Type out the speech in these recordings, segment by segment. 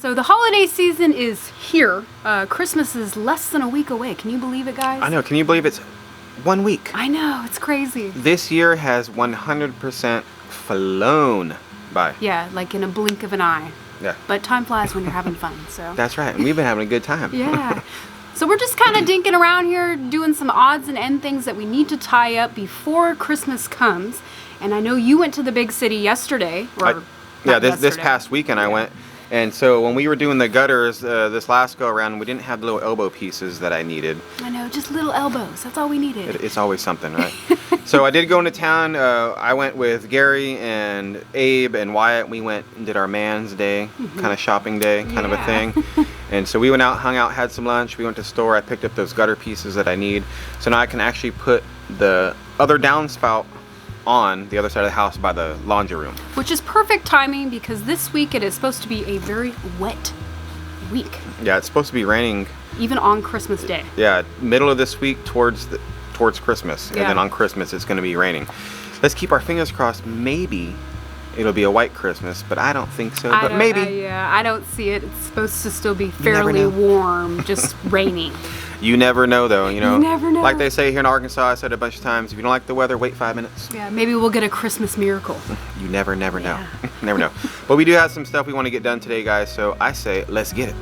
So the holiday season is here. Christmas is less than a week away. Can you believe it, guys? I know. Can you believe it's 1 week? I know. It's crazy. This year has 100% flown by. Yeah, like in a blink of an eye. Yeah. But time flies when you're having fun, so. That's right. And we've been having a good time. Yeah. So we're just kind of dinking around here, doing some odds and end things that we need to tie up before Christmas comes. And I know you went to the big city yesterday. This past weekend I went. And so when we were doing the gutters this last go around, we didn't have the little elbow pieces that I needed. I know, just little elbows. That's all we needed. It's always something, right? So I did go into town. I went with Gary and Abe and Wyatt. We went and did our man's day, kind of shopping day, kind of a thing. And so we went out, hung out, had some lunch. We went to the store. I picked up those gutter pieces that I need. So now I can actually put the other downspout on the other side of the house by the laundry room. Which is perfect timing because this week it is supposed to be a very wet week. Yeah, it's supposed to be raining. Even on Christmas Day. Yeah, middle of this week towards Christmas. And then on Christmas it's going to be raining. Let's keep our fingers crossed. Maybe it'll be a white Christmas, but I don't think so. But maybe. I don't see it. It's supposed to still be fairly warm, just rainy. You never know, though, you know. You never know. Like they say here in Arkansas, I said a bunch of times, if you don't like the weather, wait 5 minutes. Yeah, maybe we'll get a Christmas miracle. You never know. Never know. But we do have some stuff we want to get done today, guys, so I say, let's get it.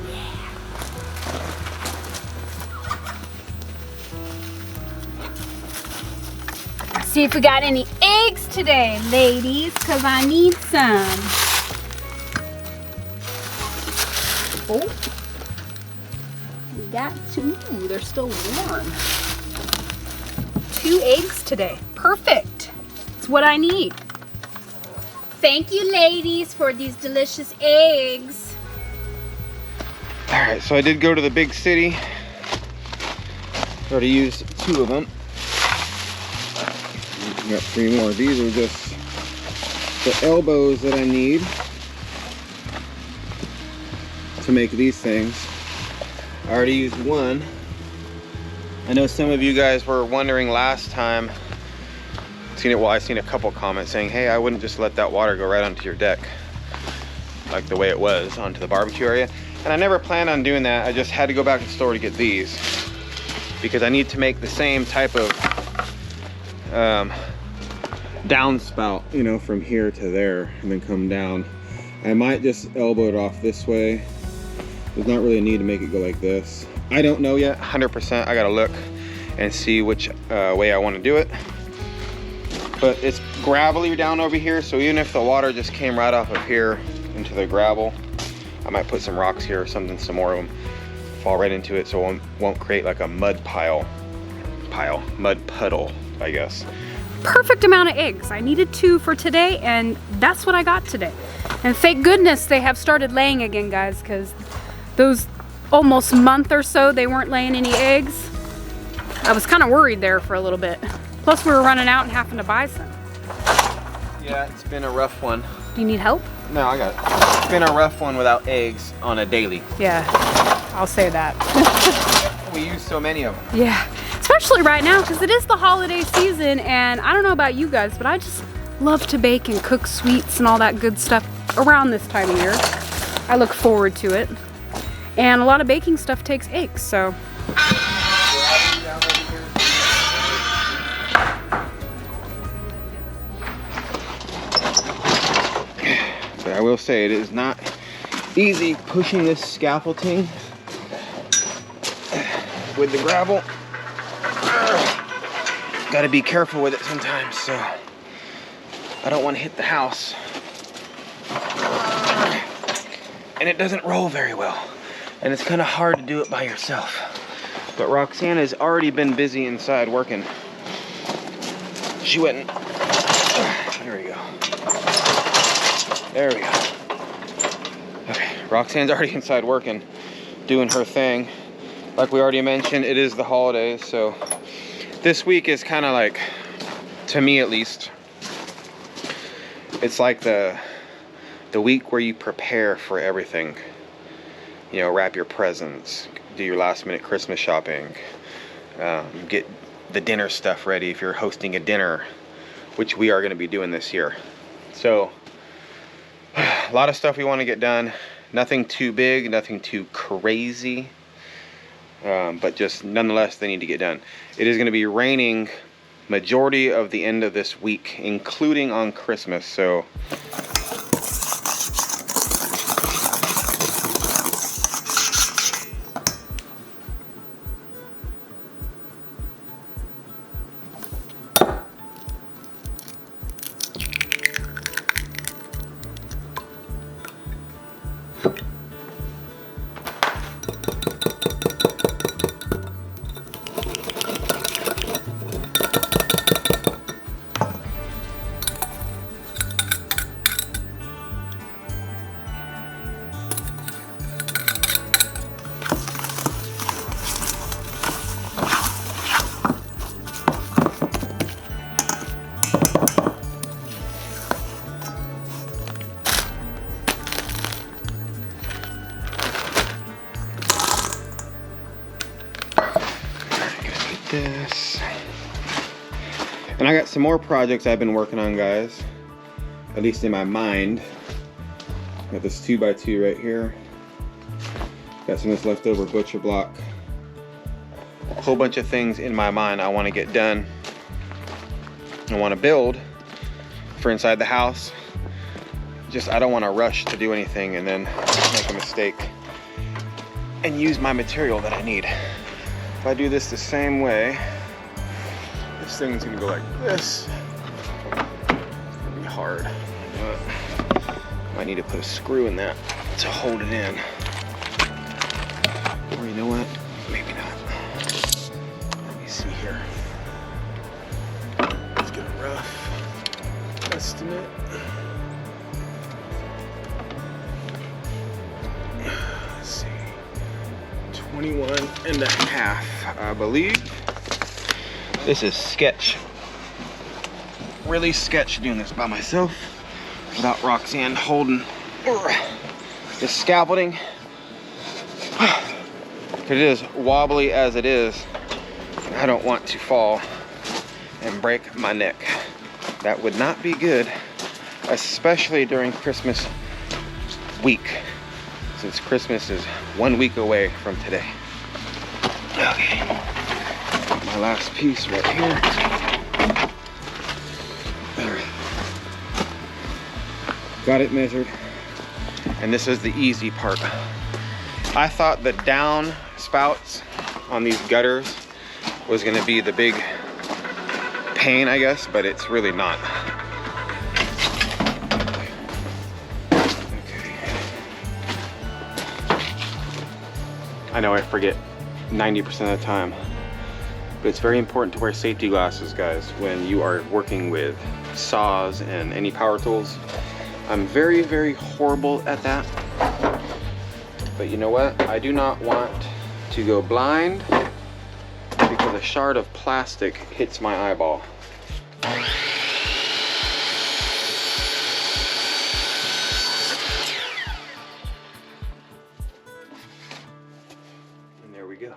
See if we got any eggs today, ladies, because I need some. Oh. We got 2. They're still warm. 2 eggs today. Perfect. It's what I need. Thank you, ladies, for these delicious eggs. All right, so I did go to the big city. Already used 2 of them. Got 3 more. These are just the elbows that I need to make these things. I already used 1. I know some of you guys were wondering last time. I seen a couple comments saying, hey, I wouldn't just let that water go right onto your deck like the way it was onto the barbecue area. And I never planned on doing that. I just had to go back to the store to get these because I need to make the same type of downspout, you know, from here to there and then come down. I might just elbow it off this way. There's not really a need to make it go like this. I don't know yet, 100%. I gotta look and see which way I want to do it. But it's gravelly down over here, so even if the water just came right off of here into the gravel, I might put some rocks here or something, some more of them fall right into it, so it won't create like a mud puddle, I guess. Perfect amount of eggs. I needed 2 for today, and that's what I got today. And thank goodness they have started laying again, guys, because those almost month or so they weren't laying any eggs. I was kind of worried there for a little bit. Plus we were running out and having to buy some. Yeah, it's been a rough one. Do you need help? No, I got it. It's been a rough one without eggs on a daily. Yeah, I'll say that. We use so many of them. Yeah, especially right now because it is the holiday season, and I don't know about you guys, but I just love to bake and cook sweets and all that good stuff around this time of year. I look forward to it. And a lot of baking stuff takes eggs, so. But I will say it is not easy pushing this scaffolding with the gravel. Gotta be careful with it sometimes, so I don't want to hit the house. And it doesn't roll very well. And it's kind of hard to do it by yourself. But Roxane has already been busy inside working. She went and, there we go. There we go. Okay, Roxane's already inside working, doing her thing. Like we already mentioned, it is the holidays, so this week is kind of like, to me at least, it's like the week where you prepare for everything. You know, wrap your presents, do your last minute Christmas shopping, get the dinner stuff ready if you're hosting a dinner, which we are going to be doing this year. So a lot of stuff we want to get done. Nothing too big, nothing too crazy, but just nonetheless they need to get done. It is going to be raining majority of the end of this week, including on Christmas, so this. And I got some more projects I've been working on, guys, at least in my mind. Got this 2x2 right here. Got some of this leftover butcher block. A whole bunch of things in my mind I want to get done. I want to build for inside the house. Just I don't want to rush to do anything and then make a mistake and use my material that I need. If I do this the same way, this thing's gonna go like this. It's gonna be hard. I need to put a screw in that to hold it in. Or you know what? Maybe not. Let me see here. Let's get a rough estimate. Let's see. 21 and a half, I believe. This is sketch. Really sketch doing this by myself without Roxanne holding this scaffolding. It is wobbly as it is. I don't want to fall and break my neck. That would not be good, especially during Christmas week, since Christmas is 1 week away from today. Okay, my last piece right here. There. Got it measured, and this is the easy part. I thought the down spouts on these gutters was going to be the big pain, I guess, but it's really not. I know I forget 90% of the time, but it's very important to wear safety glasses, guys, when you are working with saws and any power tools. I'm very, very horrible at that, but you know what? I do not want to go blind because a shard of plastic hits my eyeball. There we go.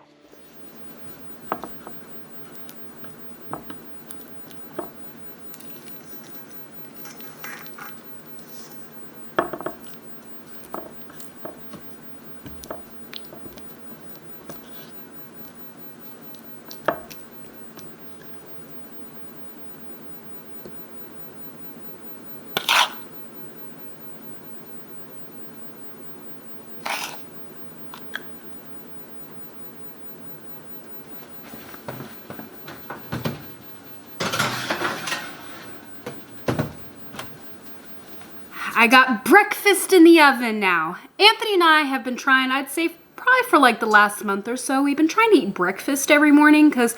I got breakfast in the oven now. Anthony and I have been trying, I'd say probably for like the last month or so, we've been trying to eat breakfast every morning because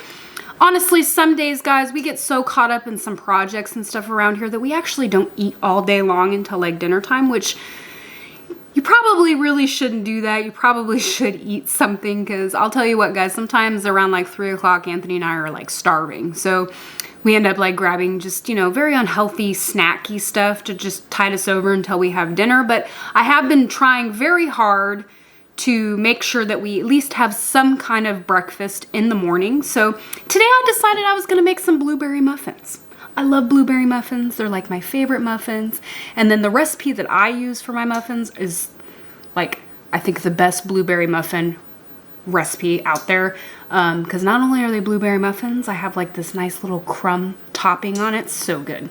honestly, some days, guys, we get so caught up in some projects and stuff around here that we actually don't eat all day long until like dinner time, which you probably really shouldn't do that. You probably should eat something because I'll tell you what, guys, sometimes around like 3 o'clock, Anthony and I are like starving. So we end up like grabbing just, you know, very unhealthy, snacky stuff to just tide us over until we have dinner. But I have been trying very hard to make sure that we at least have some kind of breakfast in the morning. So today I decided I was gonna make some blueberry muffins. I love blueberry muffins. They're like my favorite muffins. And then the recipe that I use for my muffins is like, I think the best blueberry muffin recipe out there. Because not only are they blueberry muffins, I have like this nice little crumb topping on it. So good.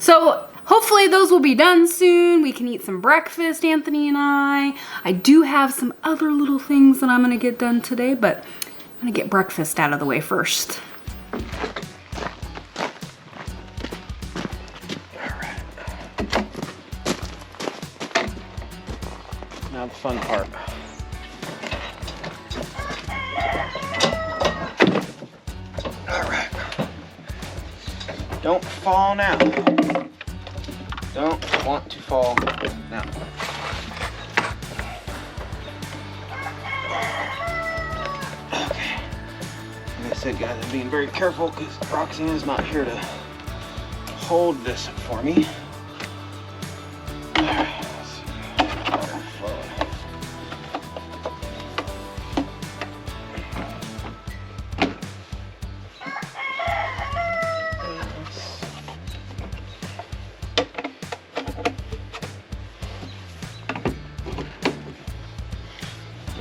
So hopefully those will be done soon. We can eat some breakfast, Anthony and I. I do have some other little things that I'm going to get done today, but I'm going to get breakfast out of the way first. Now the fun part. Alright. Don't fall now. Don't want to fall now. Okay. Like I said, guys, I'm being very careful because Roxane is not here to hold this for me.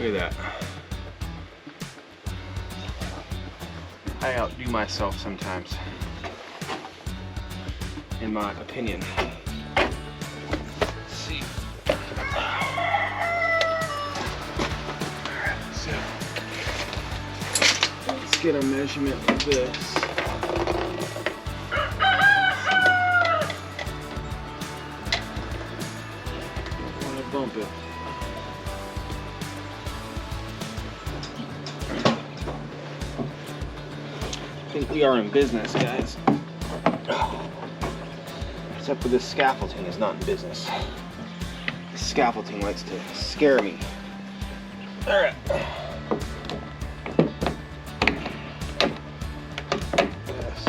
Look at that. I outdo myself sometimes, in my opinion. Let's see. Alright, so let's get a measurement of this. Don't want to bump it. I think we are in business, guys. Except for this scaffolding is not in business. The scaffolding likes to scare me. Alright. Yes.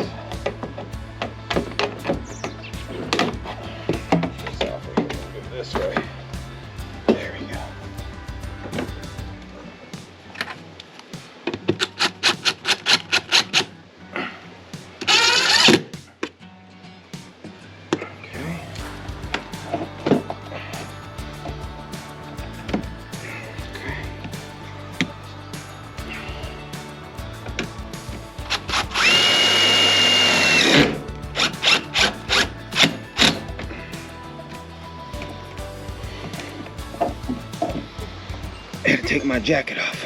Go this way. There we go. I had to take my jacket off.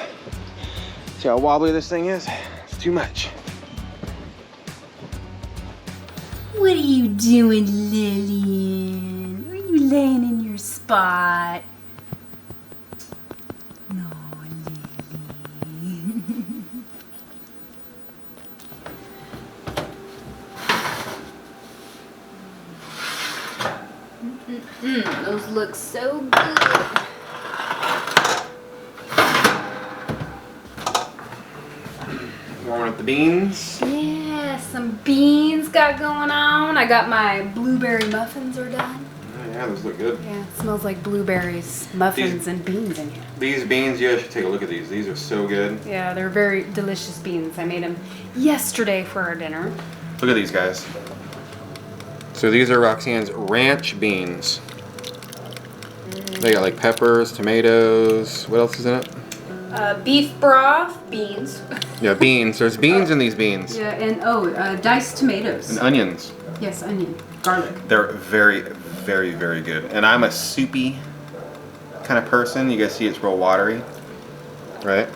See how wobbly this thing is? It's too much. What are you doing, Lillian? Are you laying in your spot? No, Lily. Those look so good. Warming up the beans. Yeah, some beans got going on. I got my blueberry muffins are done. Oh, yeah, those look good. Yeah, it smells like blueberries, muffins, and beans in here. These beans, you guys should take a look at these. These are so good. Yeah, they're very delicious beans. I made them yesterday for our dinner. Look at these guys. So these are Roxane's ranch beans. They got like peppers, tomatoes. What else is in it? Beef broth, beans. Yeah, beans. There's beans in these beans. Yeah, and diced tomatoes. And onions. Yes, onion, garlic. They're very, very, very good. And I'm a soupy kind of person. You guys see it's real watery, right?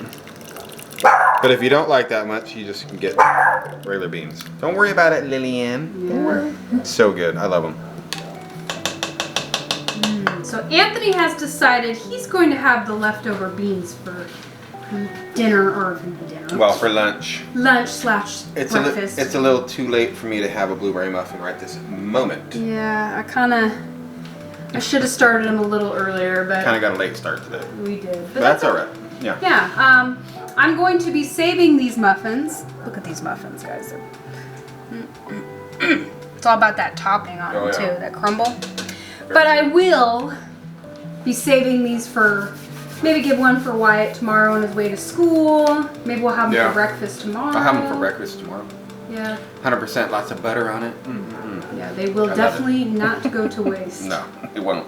But if you don't like that much, you just can get regular beans. Don't worry about it, Lillian. Don't worry. So good. I love them. So Anthony has decided he's going to have the leftover beans for dinner or dinner. Well, for lunch. Lunch / breakfast. It's a little too late for me to have a blueberry muffin right this moment. Yeah, I should have started them a little earlier, but Kind of got a late start today. we did. But that's all right. Yeah. Yeah. I'm going to be saving these muffins. Look at these muffins, guys. It's all about that topping on them too, that crumble. But I will be saving these for, maybe give one for Wyatt tomorrow on his way to school. Maybe we'll have them for breakfast tomorrow. I'll have them for breakfast tomorrow. Yeah. 100% lots of butter on it. Yeah, they will definitely not go to waste. No, it won't.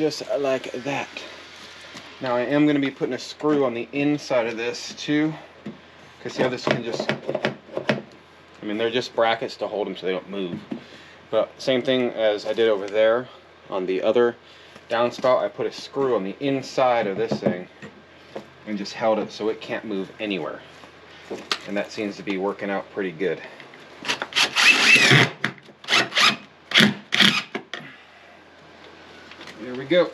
just like that. Now I am going to be putting a screw on the inside of this too, because see how this can just, I mean, they're just brackets to hold them so they don't move. But same thing as I did over there on the other downspout, I put a screw on the inside of this thing and just held it so it can't move anywhere. And that seems to be working out pretty good. There we go.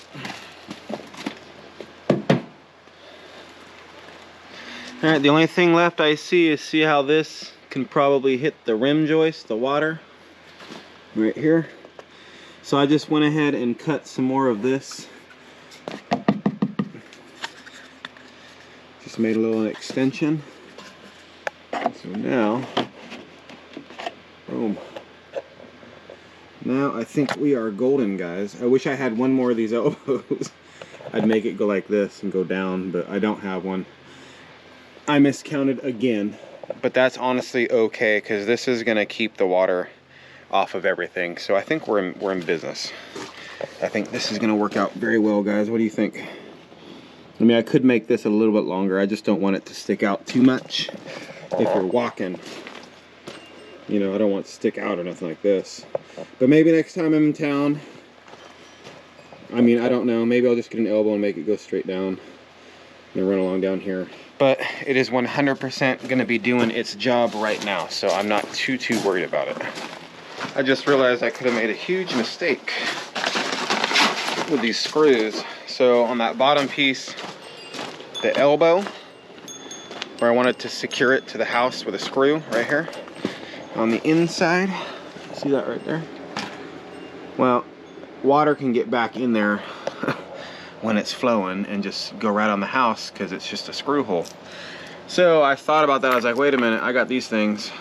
Alright, the only thing left I see is see how this can probably hit the rim joist, the water, right here. So I just went ahead and cut some more of this. Just made a little extension. So now, boom. Now I think we are golden, guys. I wish I had one more of these elbows. I'd make it go like this and go down, but I don't have one. I miscounted again. But that's honestly okay, because this is gonna keep the water off of everything. So I think we're in business. I think this is gonna work out very well, guys. What do you think? I mean, I could make this a little bit longer. I just don't want it to stick out too much if you're walking. You know, I don't want it to stick out or nothing like this. But maybe next time I'm in town, I mean, I don't know. Maybe I'll just get an elbow and make it go straight down and then run along down here. But it is 100% going to be doing its job right now, so I'm not too worried about it. I just realized I could have made a huge mistake with these screws. So on that bottom piece, the elbow, where I wanted to secure it to the house with a screw right here, on the inside, see that right there? Well, water can get back in there when it's flowing and just go right on the house because it's just a screw hole. So I thought about that. I was like, wait a minute, I got these things.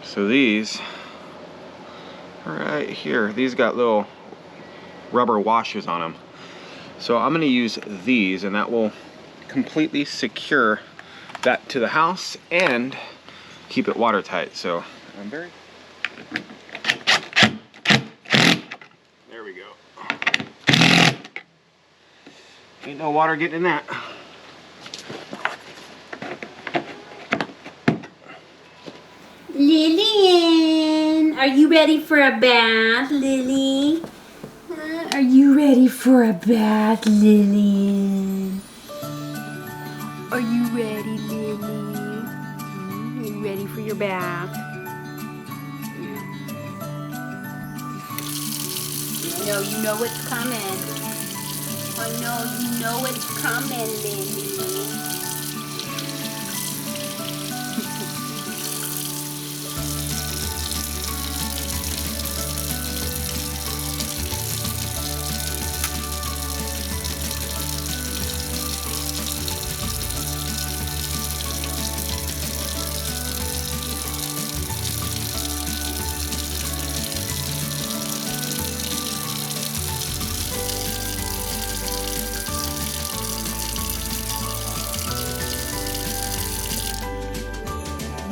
So these right here, these got little rubber washers on them. So I'm going to use these, and that will completely secure that to the house and keep it watertight. So I'm very... There we go. Ain't no water getting in that. Lillian, are you ready for a bath, Lily? Are you ready for a bath, Lillian? Are you ready, Lily? Are you ready for your bath? I know you know what's coming. I know you know what's coming, Lily.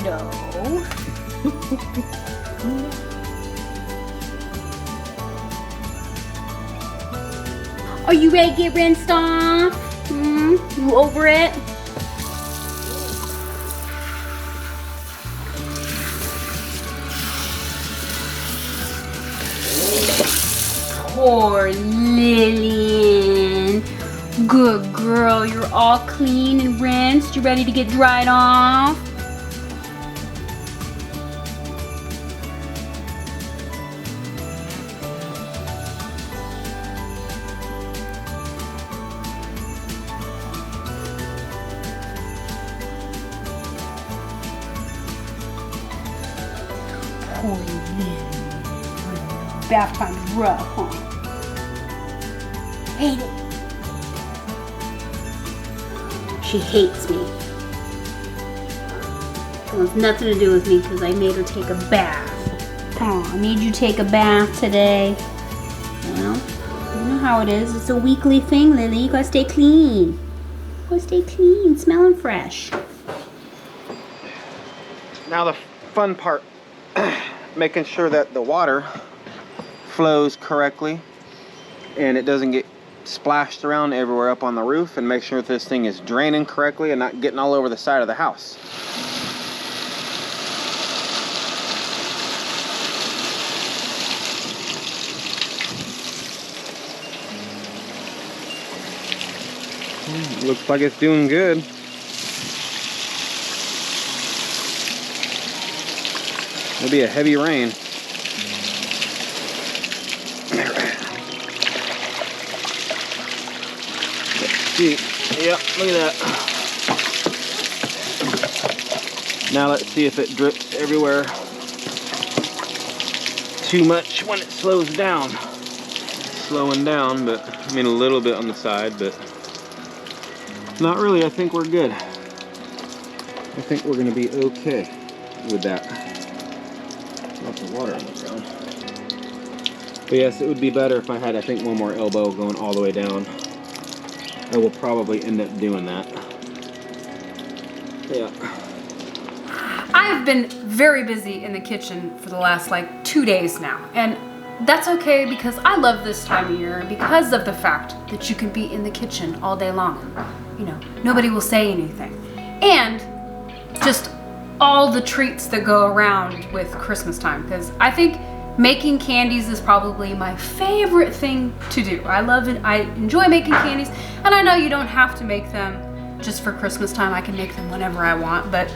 No. Are you ready to get rinsed off? You over it? Poor Lillian. Good girl, you're all clean and rinsed. You ready to get dried off? Poor Lillian. Bath time's rough, huh? Hate it. She hates me. It wants nothing to do with me because I made her take a bath. Oh, I made you take a bath today. Well, you know how it is. It's a weekly thing, Lily. You gotta stay clean. You gotta stay clean, smelling fresh. Now the fun part, making sure that the water flows correctly. and it doesn't get splashed around everywhere up on the roof, and make sure that this thing is draining correctly and not getting all over the side of the house. Looks like it's doing good. It'll be a heavy rain. See, yep, look at that. Now let's see if it drips everywhere too much when it slows down. Slowing down, but I mean a little bit on the side, but not really. I think we're good. I think we're gonna be okay with that. Lots of water on the ground. But yes, it would be better if I had, I think, one more elbow going all the way down. I will probably end up doing that. Yeah. I have been very busy in the kitchen for the last like 2 days now, and that's okay because I love this time of year because of the fact that you can be in the kitchen all day long. You know, nobody will say anything. And just all the treats that go around with Christmas time, because I think making candies is probably my favorite thing to do. I love it. I enjoy making candies, and I know you don't have to make them just for Christmas time. I can make them whenever I want, but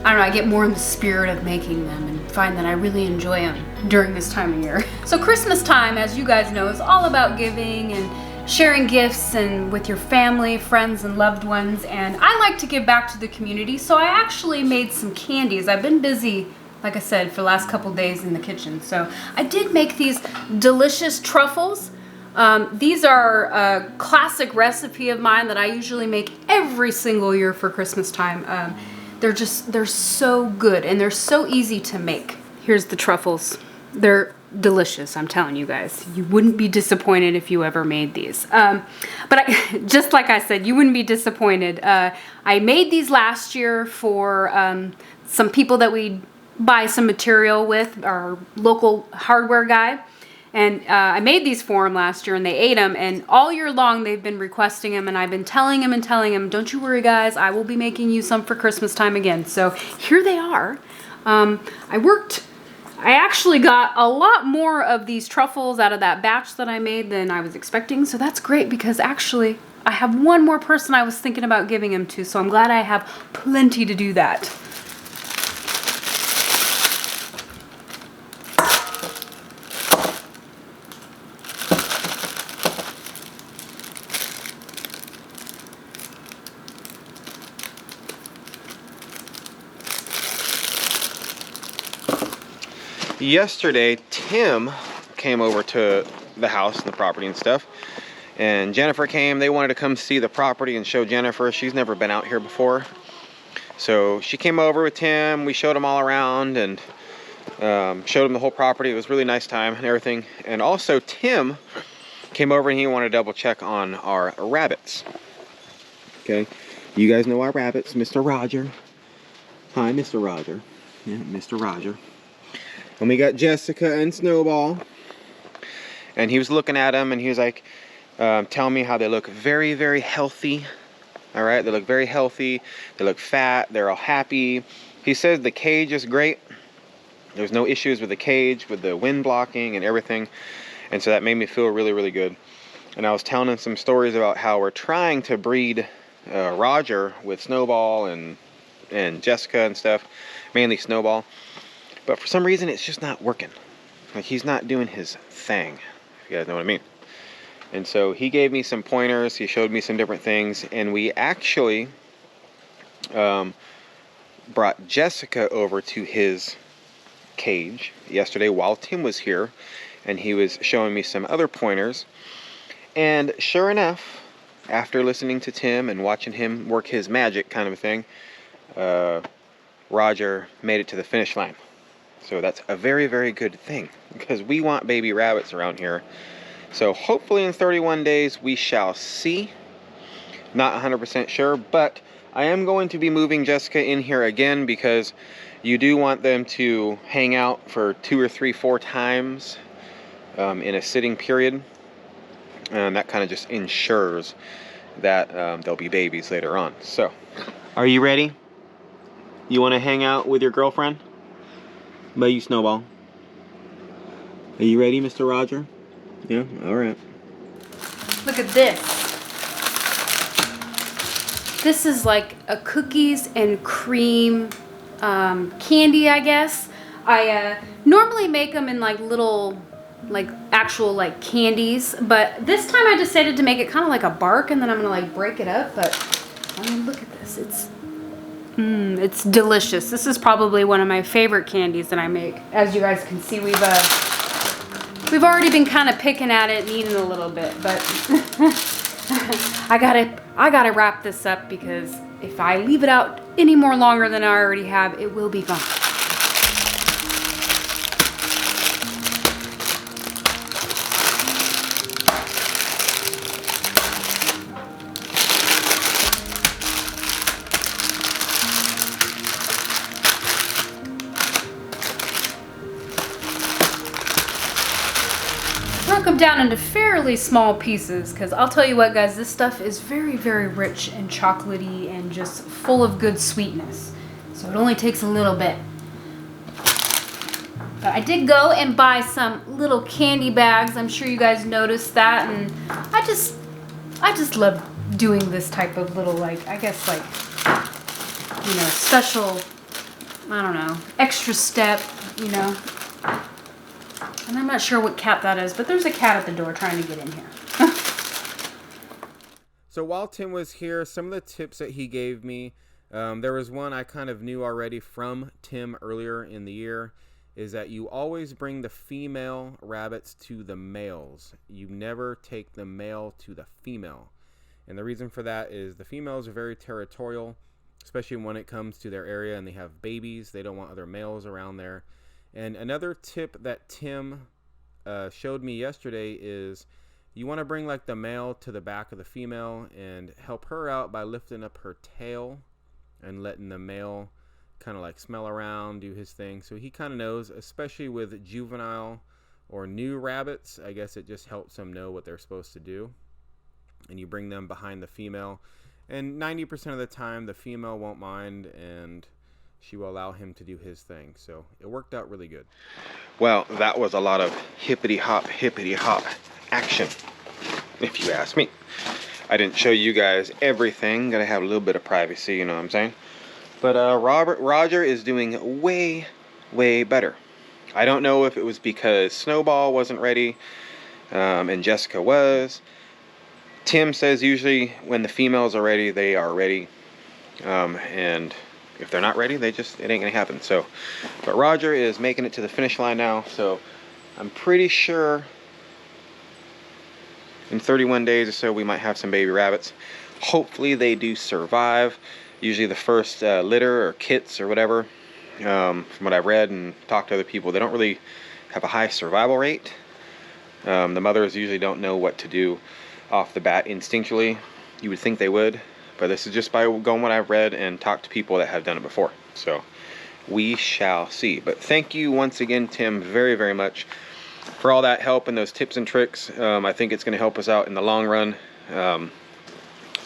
I don't know, I get more in the spirit of making them and find that I really enjoy them during this time of year. So Christmas time, as you guys know, is all about giving and sharing gifts and with your family, friends, and loved ones. And I like to give back to the community, so I actually made some candies. I've been busy, like I said, for the last couple days in the kitchen. So I did make these delicious truffles. These are a classic recipe of mine that I usually make every single year for Christmas time. They're so good and they're so easy to make. Here's the truffles. They're delicious, I'm telling you guys. You wouldn't be disappointed if you ever made these. Just like I said, you wouldn't be disappointed. I made these last year for some people that we buy some material with, our local hardware guy. And I made these for them last year and they ate them, and all year long they've been requesting them, and I've been telling them, don't you worry guys, I will be making you some for Christmas time again. So here they are. I actually got a lot more of these truffles out of that batch that I made than I was expecting, so that's great because actually I have one more person I was thinking about giving them to, so I'm glad I have plenty to do that. Yesterday, Tim came over to the house and the property and stuff, and Jennifer came. They wanted to come see the property and show Jennifer. She's never been out here before, so she came over with Tim. We showed him all around and showed him the whole property. It was a really nice time and everything. And also Tim came over and he wanted to double check on our rabbits. Okay, you guys know our rabbits, Mr. Rodger. Hi, Mr. Rodger. Yeah, Mr. Rodger. And we got Jessica and Snowball. And he was looking at them and he was like, telling me how they look very, very healthy. All right, they look very healthy. They look fat. They're all happy. He says the cage is great. There's no issues with the cage, with the wind blocking and everything. And so that made me feel really, really good. And I was telling him some stories about how we're trying to breed Rodger with Snowball and Jessica and stuff, mainly Snowball. But for some reason, it's just not working. Like, he's not doing his thing, if you guys know what I mean. And so he gave me some pointers. He showed me some different things. And we actually brought Jessica over to his cage yesterday while Tim was here. And he was showing me some other pointers. And sure enough, after listening to Tim and watching him work his magic kind of a thing, Rodger made it to the finish line. So that's a very, very good thing because we want baby rabbits around here. So hopefully in 31 days we shall see. Not 100% sure, but I am going to be moving Jessica in here again because you do want them to hang out for 2 or 3, 4 times in a sitting period. and that kind of just ensures that there'll be babies later on. So, are you ready? You want to hang out with your girlfriend? What about you, Snowball? Are you ready, Mr. Rodger? Yeah? Alright. Look at this. This is like a cookies and cream candy, I guess. I normally make them in like little, like actual like candies, but this time I decided to make it kind of like a bark, and then I'm gonna like break it up. But I mean, look at this. It's delicious. This is probably one of my favorite candies that I make. As you guys can see, we've already been kind of picking at it and eating a little bit, but I gotta wrap this up, because if I leave it out any more longer than I already have, it will be gone. Broke them down into fairly small pieces, because I'll tell you what, guys, this stuff is very, very rich and chocolatey and just full of good sweetness. So it only takes a little bit. But I did go and buy some little candy bags. I'm sure you guys noticed that, and I just love doing this type of little, like, I guess, like, you know, special, I don't know, extra step, you know. And I'm not sure what cat that is, but there's a cat at the door trying to get in here. So while Tim was here, some of the tips that he gave me, there was one I kind of knew already from Tim earlier in the year, is that you always bring the female rabbits to the males. You never take the male to the female. And the reason for that is the females are very territorial, especially when it comes to their area and they have babies. They don't want other males around there. And another tip that Tim showed me yesterday is you want to bring like the male to the back of the female and help her out by lifting up her tail and letting the male kind of like smell around, do his thing. So he kind of knows, especially with juvenile or new rabbits, I guess it just helps them know what they're supposed to do. And you bring them behind the female, and 90% of the time the female won't mind, and she will allow him to do his thing. So it worked out really good. Well, that was a lot of hippity hop action, if you ask me. I didn't show you guys everything. Gotta have a little bit of privacy, you know what I'm saying? But Rodger is doing way, way better. I don't know if it was because Snowball wasn't ready and Jessica was. Tim says usually when the females are ready, they are ready. And if they're not ready, it ain't gonna happen. So, but Rodger is making it to the finish line now. So I'm pretty sure in 31 days or so we might have some baby rabbits. Hopefully they do survive. Usually the first litter or kits or whatever, from what I've read and talked to other people, they don't really have a high survival rate. The mothers usually don't know what to do off the bat instinctually. You would think they would, but this is just by going what I've read and talked to people that have done it before. So we shall see. But thank you once again, Tim, very, very much for all that help and those tips and tricks. I think it's going to help us out in the long run to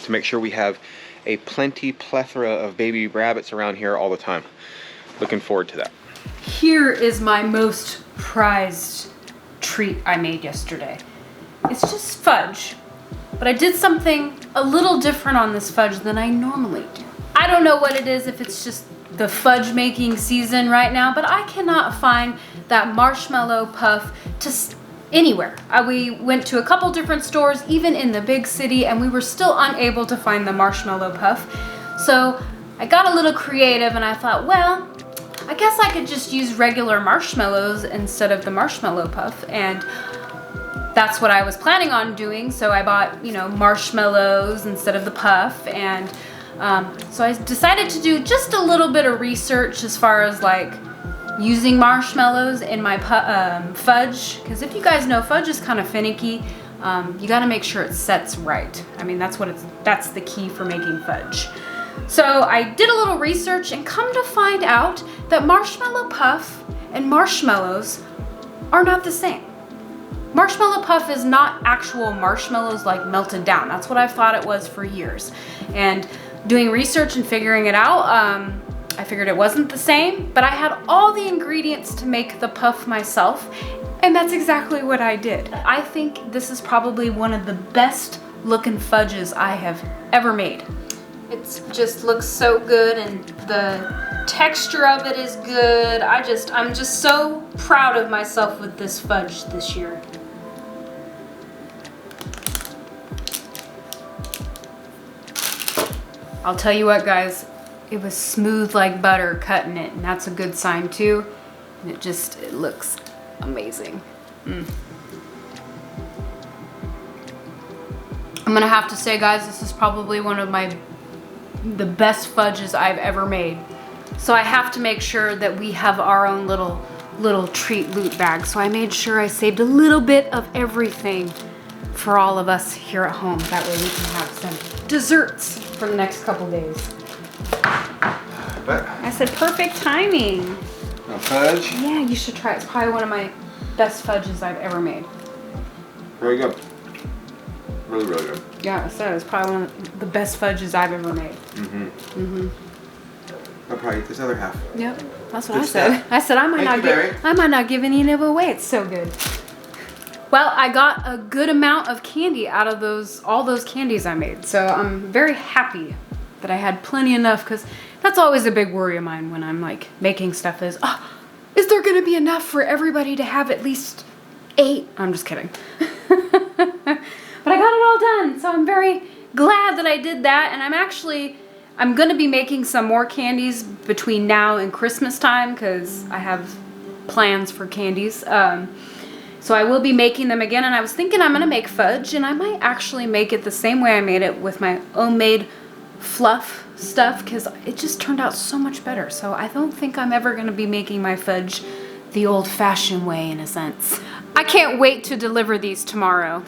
make sure we have a plethora of baby rabbits around here all the time. Looking forward to that. Here is my most prized treat I made yesterday. It's just fudge, but I did something a little different on this fudge than I normally do. I don't know what it is, if it's just the fudge making season right now, but I cannot find that marshmallow puff anywhere. We went to a couple different stores, even in the big city, and we were still unable to find the marshmallow puff. So I got a little creative and I thought, well, I guess I could just use regular marshmallows instead of the marshmallow puff. And that's what I was planning on doing. So I bought, you know, marshmallows instead of the puff. And so I decided to do just a little bit of research as far as like using marshmallows in my fudge, because if you guys know, fudge is kind of finicky. You got to make sure it sets right. I mean, that's the key for making fudge. So I did a little research and come to find out that marshmallow puff and marshmallows are not the same. marshmallow puff is not actual marshmallows like melted down. That's what I've thought it was for years. And doing research and figuring it out, I figured it wasn't the same, but I had all the ingredients to make the puff myself, and that's exactly what I did. I think this is probably one of the best looking fudges I have ever made. It just looks so good, and the texture of it is good. I'm just so proud of myself with this fudge this year. I'll tell you what, guys, it was smooth like butter cutting it, and that's a good sign too. And it looks amazing. I'm gonna have to say, guys, this is probably one of the best fudges I've ever made. So I have to make sure that we have our own little treat loot bag. So I made sure I saved a little bit of everything for all of us here at home. That way we can have some desserts for the next couple days. But I said perfect timing. a fudge. Yeah, you should try it. It's probably one of my best fudges I've ever made. Very good. Really, really good. Yeah, I said it's probably one of the best fudges I've ever made. I'll probably eat this other half. Yep, that's what Good I said. stuff. I said I might not give any of it away. It's so good. Well, I got a good amount of candy out of all those candies I made. So I'm very happy that I had plenty enough, because that's always a big worry of mine when I'm like making stuff is there gonna be enough for everybody to have at least 8? I'm just kidding. But I got it all done. So I'm very glad that I did that. And I'm gonna be making some more candies between now and Christmas time, because I have plans for candies. So I will be making them again, and I was thinking I'm gonna make fudge, and I might actually make it the same way I made it with my homemade fluff stuff, because it just turned out so much better. So I don't think I'm ever gonna be making my fudge the old-fashioned way, in a sense. I can't wait to deliver these tomorrow.